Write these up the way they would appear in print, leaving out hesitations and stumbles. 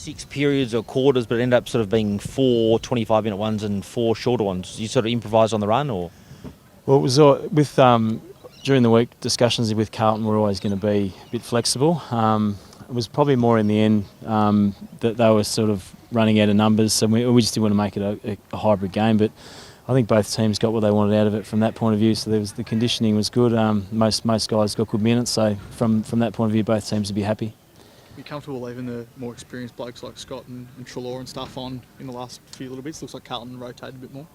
6 periods or quarters, but it ended up sort of being 4 25-minute ones and 4 shorter ones. You sort of improvised on the run, or? Well, it was with during the week discussions with Carlton were always going to be a bit flexible. It was probably more in the end that they were sort of running out of numbers, so we just didn't want to make it a hybrid game. But I think both teams got what they wanted out of it from that point of view. So the conditioning was good. Most guys got good minutes. So from that point of view, both teams would be happy. Are you comfortable leaving the more experienced blokes like Scott and Treloar and stuff on in the last few little bits? Looks like Carlton rotated a bit more.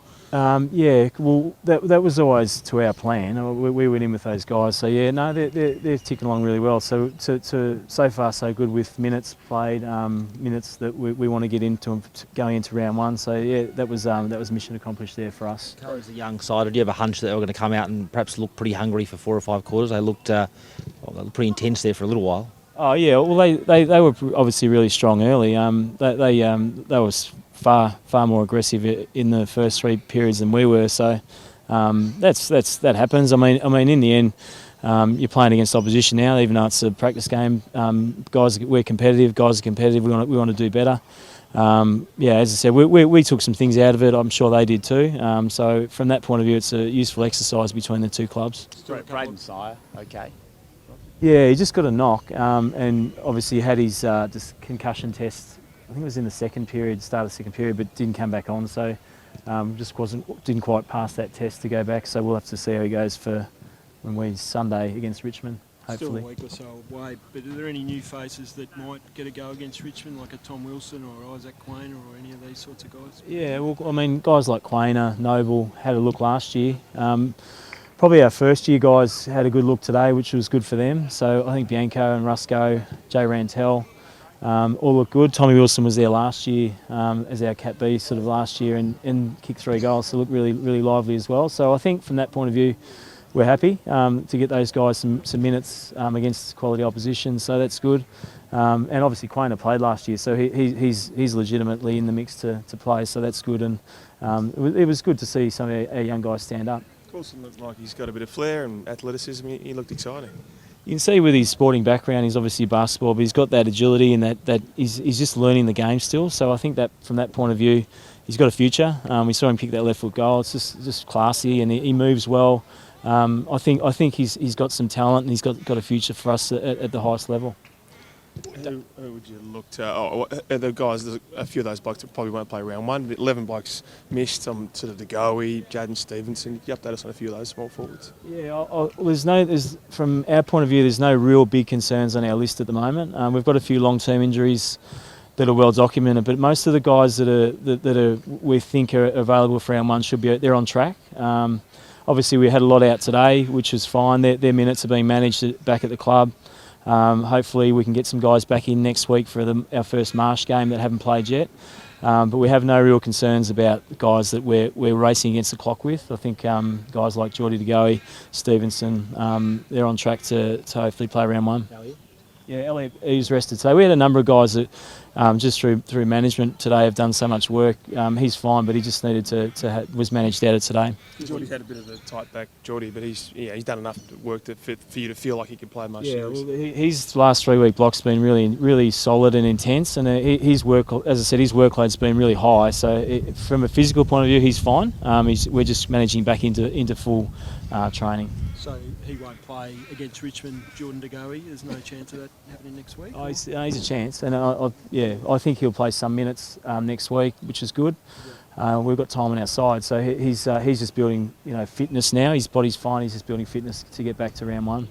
Yeah, well, that was always to our plan. We went in with those guys, so yeah, no, they're ticking along really well. So so far so good with minutes played, minutes that we want to get into going into round one. So yeah, that was mission accomplished there for us. As a young side, did you have a hunch that they were going to come out and perhaps look pretty hungry for 4 or 5 quarters? They looked pretty intense there for a little while. Oh yeah, well they were obviously really strong early. They were far more aggressive in the first 3 periods than we were. So that happens. I mean in the end, you're playing against opposition now, even though it's a practice game. We're competitive. Guys are competitive. We want to do better. Yeah, as I said, we took some things out of it. I'm sure they did too. So from that point of view, it's a useful exercise between the two clubs. Braden Sire, okay. Yeah, he just got a knock, and obviously had his concussion test. I think it was in the second period, start of the second period, but didn't come back on. So didn't quite pass that test to go back. So we'll have to see how he goes for when we Sunday against Richmond. Hopefully. Still a week or so away, but are there any new faces that might get a go against Richmond, like a Tom Wilson or Isaac Quainer or any of these sorts of guys? Yeah, well, I mean, guys like Quainer, Noble had a look last year. Probably our first year guys had a good look today, which was good for them. So I think Bianco and Rusco, Jay Rantel, all look good. Tommy Wilson was there last year as our Cat B sort of last year and kicked 3 goals, so looked really lively as well. So I think from that point of view, we're happy to get those guys some minutes against quality opposition, so that's good. And obviously Quainer played last year, so he's legitimately in the mix to play, so that's good. And it was good to see some of our young guys stand up. Coulson looked like he's got a bit of flair and athleticism. He looked exciting. You can see with his sporting background, he's obviously basketball, but he's got that agility and that he's just learning the game still. So I think that from that point of view, he's got a future. We saw him kick that left foot goal. It's just classy and he moves well. I think he's got some talent and he's got a future for us at the highest level. Who would you look to? The guys, a few of those blokes that probably won't play round one, but 11 blokes missed. Sort of DeGoey, Jaden Stevenson. Can you update us on a few of those small forwards? Yeah, from our point of view, there's no real big concerns on our list at the moment. We've got a few long-term injuries that are well documented, but most of the guys that we think are available for round one they're on track. Obviously, we had a lot out today, which was fine. Their minutes are being managed back at the club. Hopefully we can get some guys back in next week for our first Marsh game that haven't played yet. But we have no real concerns about guys that we're racing against the clock with. I think guys like Geordie DeGoey, Stevenson, they're on track to hopefully play round one. Yeah, Elliot, he's rested today. We had a number of guys that just through management today have done so much work. He's fine, but he just needed was managed out of today. Geordie's had a bit of a tight back, Geordie, but he's done enough work for you to feel like he can play most series. Well, his last 3-week block's been really solid and intense, and his work, as I said, his workload's been really high. So from a physical point of view, he's fine. We're just managing back into full training. So he won't play against Richmond, Jordan DeGoey. There's no chance of that happening next week? Oh, he's a chance, and I think he'll play some minutes next week, which is good. We've got time on our side, so he's just building fitness now. His body's fine. He's just building fitness to get back to round one.